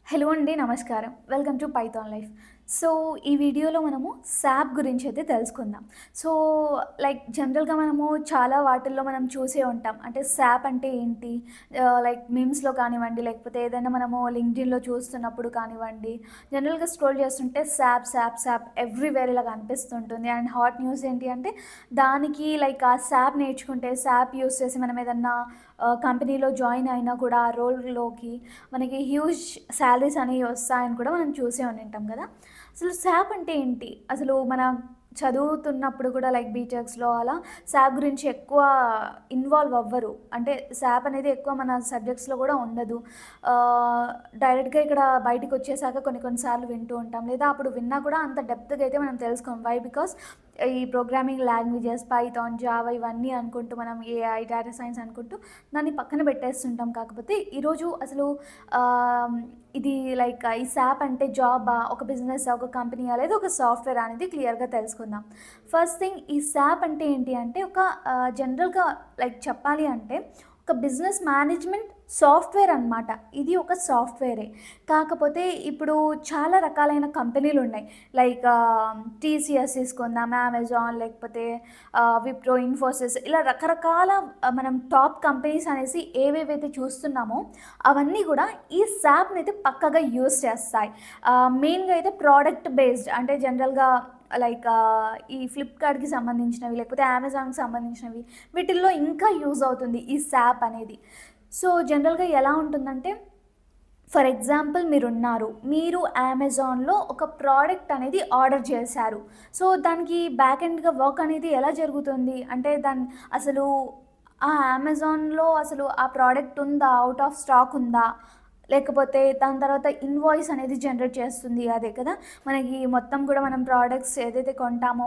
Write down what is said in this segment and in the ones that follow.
Hello అండి. నమస్కారం. Welcome to Python life. So, ఈ వీడియోలో మనము సాప్ గురించి అయితే తెలుసుకుందాం. సో, జనరల్‌గా మనము చాలా వాటిల్లో మనం చూసే ఉంటాం. అంటే సాప్ అంటే ఏంటి? మీమ్స్‌లో కానివ్వండి, లేకపోతే ఏదైనా మనము లింక్డ్ఇన్‌లో చూస్తున్నప్పుడు కానివ్వండి, జనరల్‌గా స్క్రోల్ చేస్తుంటే సాప్, సాప్, సాప్ ఎవ్రీవేర్ ఇలా కనిపిస్తుంటుంది. అండ్ హాట్ న్యూస్ ఏంటి అంటే దానికి ఆ సాప్ నేర్చుకుంటే, సాప్ యూజ్ చేసి మనం ఏదన్నా కంపెనీలో జాయిన్ అయినా కూడా ఆ రోల్‌లోకి మనకి హ్యూజ్ శాలరీస్ అనేవి వస్తాయని కూడా మనం చూసే ఉండింటాం కదా! అసలు సాప్ అంటే ఏంటి? అసలు మన చదువుతున్నప్పుడు కూడా బీటెక్స్‌లో అలా సాప్ గురించి ఎక్కువ ఇన్వాల్వ్ అవ్వరు. అంటే సాప్ అనేది ఎక్కువ మన సబ్జెక్ట్స్‌లో కూడా ఉండదు. డైరెక్ట్‌గా ఇక్కడ బయటికొచ్చేసాక కొన్ని కొన్ని సార్లు వింటూ ఉంటాం. లేదా అప్పుడు విన్నా కూడా అంత డెప్త్‌గా అయితే మనం తెలుసుకోం. వై? బికాస్ ఈ ప్రోగ్రామింగ్ లాంగ్వేజెస్ పైథాన్, జావా ఇవన్నీ అనుకుంటూ మనం ఏఐ, డేటా సైన్స్ అనుకుంటూ దాన్ని పక్కన పెట్టేస్తుంటాం. కాకపోతే ఈరోజు అసలు ఆహ్, ఇది ఈ సాప్ అంటే జాబా? ఒక బిజినెసా? ఒక కంపెనీయా? లేదా ఒక సాఫ్ట్‌వేరా? అనేది క్లియర్‌గా తెలుసుకుందాం. ఫస్ట్ థింగ్ ఈ సాప్ అంటే ఏంటి అంటే ఒక జనరల్‌గా చెప్పాలి అంటే ఒక బిజినెస్ మేనేజ్‌మెంట్ సాఫ్ట్‌వేర్ అనమాట. ఇది ఒక సాఫ్ట్‌వేరే. కాకపోతే ఇప్పుడు చాలా రకాలైన కంపెనీలున్నాయి. టీసీఎస్ తీసుకుందాం, అమెజాన్ లేకపోతే విప్రో, ఇన్ఫోసిస్ ఇలా రకరకాల మనం టాప్ కంపెనీస్ అనేసి ఏవేవైతే చూస్తున్నామో అవన్నీ కూడా ఈ సాప్‌నైతే పక్కాగా యూజ్ చేస్తాయి. మెయిన్‌గా అయితే ప్రోడక్ట్ బేస్డ్ అంటే జనరల్‌గా ఈ ఫ్లిప్‌కార్ట్‌కి సంబంధించినవి లేకపోతే అమెజాన్‌కి సంబంధించినవి వీటిల్లో ఇంకా యూజ్ అవుతుంది ఈ సాప్ అనేది. సో, జనరల్‌గా ఎలా ఉంటుందంటే ఫర్ ఎగ్జాంపుల్ మీరున్నారు. మీరు అమెజాన్‌లో ఒక ప్రోడక్ట్ అనేది ఆర్డర్ చేశారు. సో, దానికి బ్యాక్ ఎండ్‌గా వర్క్ అనేది ఎలా జరుగుతుంది? అంటే అసలు ఆ అమెజాన్‌లో అసలు ఆ ప్రోడక్ట్ ఉందా? ఔట్ ఆఫ్ స్టాక్ ఉందా? లేకపోతే దాని తర్వాత ఇన్వాయిస్ అనేది జనరేట్ చేస్తుంది అదే కదా! మనకి మొత్తం కూడా మనం ప్రొడక్ట్స్ ఏదైతే కొంటామో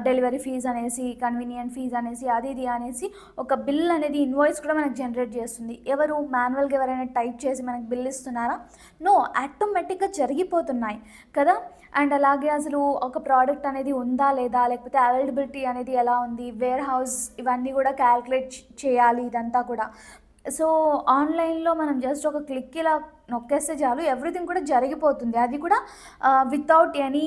డెలివరీ ఫీజ్ అనేసి, కన్వీనియంట్ ఫీజ్ అనేసి, అది ఇది అనేసి ఒక బిల్ అనేది ఇన్వాయిస్ కూడా మనకు జనరేట్ చేస్తుంది. ఎవరు? మాన్యువల్‌గా ఎవరైనా టైప్ చేసి మనకు బిల్ ఇస్తున్నారా? నో. ఆటోమేటిక్‌గా జరిగిపోతున్నాయి కదా! అండ్ అలాగే అసలు ఒక ప్రోడక్ట్ అనేది ఉందా? లేదా? లేకపోతే అవైలబిలిటీ అనేది ఎలా ఉంది? వేర్ హౌస్ ఇవన్నీ కూడా క్యాలిక్యులేట్ చేయాలి ఇదంతా కూడా. సో, ఆన్‌లైన్‌లో మనం జస్ట్ ఒక క్లిక్ ఇలా నొక్కేస్తే చాలు ఎవ్రీథింగ్ కూడా జరిగిపోతుంది. అది కూడా వితౌట్ ఎనీ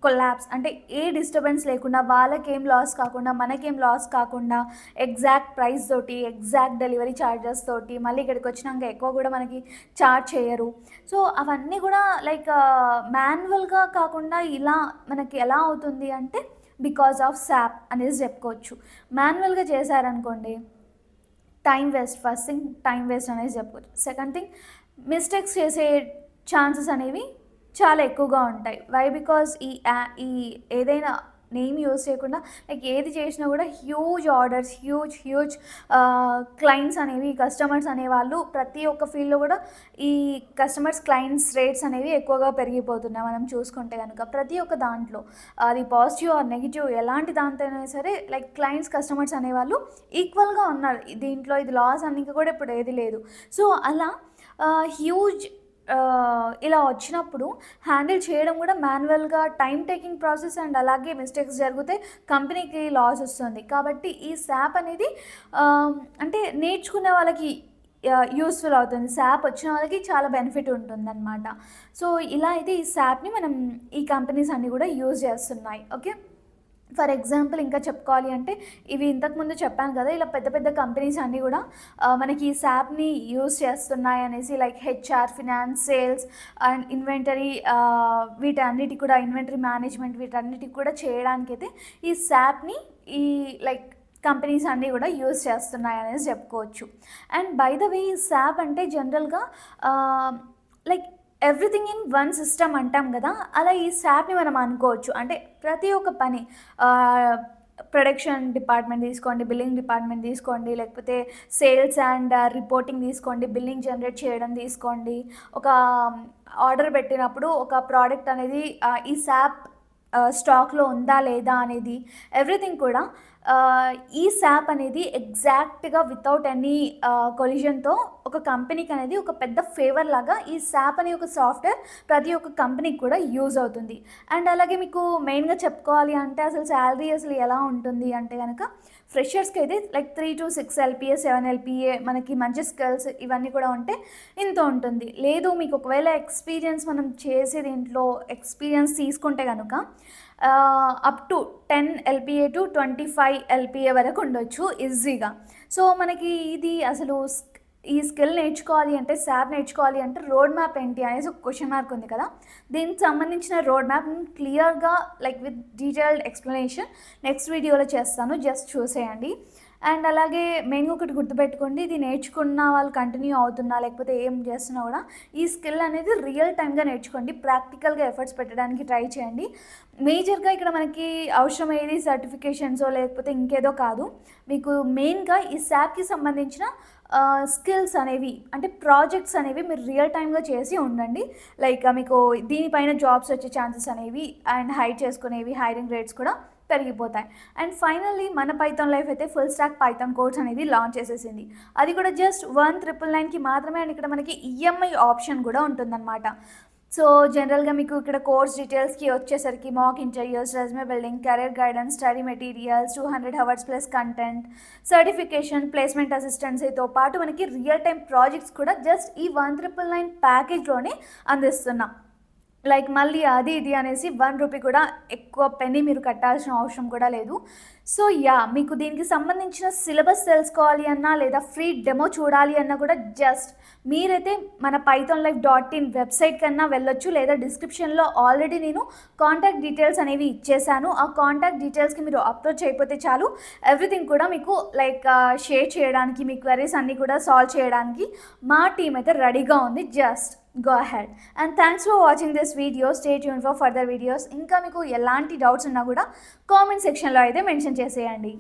కొలాప్స్ అంటే ఏ డిస్టర్బెన్స్ లేకుండా వాళ్ళకేం లాస్ కాకుండా, మనకేం లాస్ కాకుండా ఎగ్జాక్ట్ ప్రైస్ తోటి, ఎగ్జాక్ట్ డెలివరీ చార్జెస్ తోటి మళ్ళీ ఇక్కడికొచ్చినాక ఎక్కువ కూడా మనకి చార్జ్ చేయరు. సో, అవన్నీ కూడా మాన్యువల్‌గా కాకుండా ఇలా మనకి ఎలా అవుతుంది అంటే బికాజ్ ఆఫ్ సాప్ అనేసి చెప్పుకోవచ్చు. మాన్యువల్‌గా చేశారనుకోండి ఫస్ట్ థింగ్ టైం వేస్ట్ అనేది చెప్పొచ్చు. సెకండ్ థింగ్ మిస్టేక్స్ చేసే ఛాన్సెస్ అనేవి చాలా ఎక్కువగా ఉంటాయి. వై? బికాజ్ ఈ ఏదైనా నేమ్ యూజ్ చేయకుండా ఏది చేసినా కూడా హ్యూజ్ ఆర్డర్స్, హ్యూజ్ క్లయింట్స్ అనేవి కస్టమర్స్ అనేవాళ్ళు ప్రతి ఒక్క ఫీల్డ్‌లో కూడా ఈ క్లయింట్స్ రేట్స్ అనేవి ఎక్కువగా పెరిగిపోతున్నాయి మనం చూసుకుంటే గనుక. ప్రతి ఒక్క దాంట్లో అది పాజిటివ్ ఆర్ నెగెటివ్ ఎలాంటి దాంతో అయినా సరే క్లయింట్స్, కస్టమర్స్ అనేవాళ్ళు ఈక్వల్‌గా ఉన్నారు. దీంట్లో ఇది లాస్ అనికి కూడా ఇప్పుడు ఏది లేదు. సో, అలా హ్యూజ్ ఇలా వచ్చినప్పుడు హ్యాండిల్ చేయడం కూడా మాన్యువల్‌గా టైమ్ టేకింగ్ ప్రాసెస్ అండ్ అలాగే మిస్టేక్స్ జరిగితే కంపెనీకి లాస్ వస్తుంది. కాబట్టి ఈ సాప్ అనేది అంటే నేర్చుకునే వాళ్ళకి యూజ్‌ఫుల్ అవుతుంది. సాప్ వచ్చిన వాళ్ళకి చాలా బెనిఫిట్ ఉంటుందనమాట. సో, ఇలా అయితే ఈ సాప్‌ని మనం ఈ కంపెనీస్ అన్నీ కూడా యూజ్ చేస్తున్నాయి. ఓకే. ఫర్ ఎగ్జాంపుల్ ఇంకా చెప్పుకోవాలి అంటే ఇవి ఇంతకుముందు చెప్పాను కదా! ఇలా పెద్ద పెద్ద కంపెనీస్ అన్నీ కూడా మనకి ఈ సాప్‌ని యూజ్ చేస్తున్నాయి అనేసి HR, finance, sales and inventory వీటన్నిటికి కూడా ఇన్వెంటరీ మేనేజ్మెంట్ వీటన్నిటికి కూడా చేయడానికైతే ఈ సాప్‌ని ఈ కంపెనీస్ అన్నీ కూడా యూజ్ చేస్తున్నాయి అనేసి చెప్పుకోవచ్చు. అండ్ బై ద వే ఈ సాప్ అంటే జనరల్‌గా ఆహ్, like everything in one system అంటాం గదా! అలా ఈ సాప్‌ని మనం అనుకోవచ్చు. అంటే ప్రతి ఒక్క పని ఆహ్, ప్రొడక్షన్ డిపార్ట్‌మెంట్ తీసుకోండి, బిల్లింగ్ డిపార్ట్‌మెంట్ తీసుకోండి, లేకపోతే సేల్స్ అండ్ రిపోర్టింగ్ తీసుకోండి, బిల్లింగ్ జనరేట్ చేయడం తీసుకోండి. ఒక ఆర్డర్ పెట్టినప్పుడు ఒక ప్రోడక్ట్ అనేది ఈ సాప్ స్టాక్‌లో ఉందా? లేదా? అనేది ఎవ్రీథింగ్ కూడా ఈ సాప్ అనేది ఎగ్జాక్ట్‌గా వితౌట్ ఎనీ కొలిషన్‌తో ఒక కంపెనీకి అనేది ఒక పెద్ద ఫేవర్ లాగా ఈ SAP అనే ఒక సాఫ్ట్వేర్ ప్రతి ఒక్క కంపెనీకి కూడా యూజ్ అవుతుంది. అండ్ అలాగే మీకు మెయిన్‌గా చెప్పుకోవాలి అంటే అసలు శాలరీ అసలు ఎలా ఉంటుంది అంటే గనక ఫ్రెషర్స్‌కి అయితే లైక్ 3-6 ఎల్‌పీఏ, 7 ఎల్‌పీఏ మనకి మంచి స్కిల్స్ ఇవన్నీ కూడా ఉంటే ఇంత ఉంటుంది. లేదు మీకు ఒకవేళ ఎక్స్‌పీరియన్స్ మనం చేసే దీంట్లో ఎక్స్‌పీరియన్స్ తీసుకుంటే గనుక up to 10 LPA to 25 LPA వరకు ఉండొచ్చు ఈజీగా. సో మనకి ఇది అసలు ఈ స్కిల్ నేర్చుకోవాలి అంటే SAP నేర్చుకోవాలి అంటే రోడ్ మ్యాప్ ఏంటి అనేసి ఒక క్వశ్చన్ మార్క్ ఉంది కదా. దీనికి సంబంధించిన రోడ్ మ్యాప్ క్లియర్గా like with detailed explanation next వీడియోలో చేస్తాను, జస్ట్ చూసేయండి. అండ్ అలాగే మెయిన్గా ఒకటి గుర్తుపెట్టుకోండి, ఇది నేర్చుకున్న వాళ్ళు కంటిన్యూ అవుతున్నా లేకపోతే ఏం చేస్తున్నా కూడా ఈ స్కిల్ అనేది రియల్ టైమ్గా నేర్చుకోండి, ప్రాక్టికల్గా ఎఫర్ట్స్ పెట్టడానికి ట్రై చేయండి. మేజర్గా ఇక్కడ మనకి అవసరమయ్యేది సర్టిఫికేషన్సో లేకపోతే ఇంకేదో కాదు, మీకు మెయిన్గా ఈ SAPకి సంబంధించిన స్కిల్స్ అనేవి అంటే ప్రాజెక్ట్స్ అనేవి మీరు రియల్ టైమ్గా చేసి ఉండండి. లైక్ మీకు దీనిపైన జాబ్స్ వచ్చే ఛాన్సెస్ అనేవి అండ్ హైర్ చేసుకునేవి, హైరింగ్ రేట్స్ కూడా పెరిగిపోతాయి. అండ్ ఫైనల్లీ మన పైథాన్ లైఫ్ అయితే ఫుల్ స్టాక్ పైథాన్ కోర్స్ అనేది లాంచ్ చేసేసింది. అది కూడా జస్ట్ 1999కి మాత్రమే. అండ్ ఇక్కడ మనకి ఈఎంఐ ఆప్షన్ కూడా ఉంటుందన్నమాట. సో జనరల్గా మీకు ఇక్కడ కోర్స్ డీటెయిల్స్కి వచ్చేసరికి mock interviews, resume building, career guidance, study materials, 200 hours plus content, certification, placement అసిస్టెన్సీతో పాటు మనకి రియల్ టైం ప్రాజెక్ట్స్ కూడా జస్ట్ ఈ 1999 ప్యాకేజ్లోనే అందిస్తున్నాం. లైక్ మళ్ళీ అది ఇది అనేసి 1 రూపీ కూడా ఎక్కువ పెన్నీ మీరు కట్టాల్సిన అవసరం కూడా లేదు. సో మీకు దీనికి సంబంధించిన సిలబస్ తెలుసుకోవాలి అన్నా లేదా ఫ్రీ డెమో చూడాలి అన్నా కూడా జస్ట్ మీరైతే మన pythonlife.in వెబ్సైట్ కన్నా వెళ్ళొచ్చు, లేదా డిస్క్రిప్షన్లో ఆల్రెడీ నేను కాంటాక్ట్ డీటెయిల్స్ అనేవి ఇచ్చేసాను. ఆ కాంటాక్ట్ డీటెయిల్స్కి మీరు అప్రోచ్ అయిపోతే చాలు, ఎవ్రీథింగ్ కూడా మీకు లైక్ షేర్ చేయడానికి, మీ క్వెరీస్ అన్నీ కూడా సాల్వ్ చేయడానికి మా టీం అయితే రెడీగా ఉంది. Just go ahead and thanks for watching this video. Stay tuned for further videos. ఇంకా మీకు ఎలాంటి డౌట్స్ ఉన్నా కూడా కామెంట్ సెక్షన్లో అయితే మెన్షన్ చేసేయండి.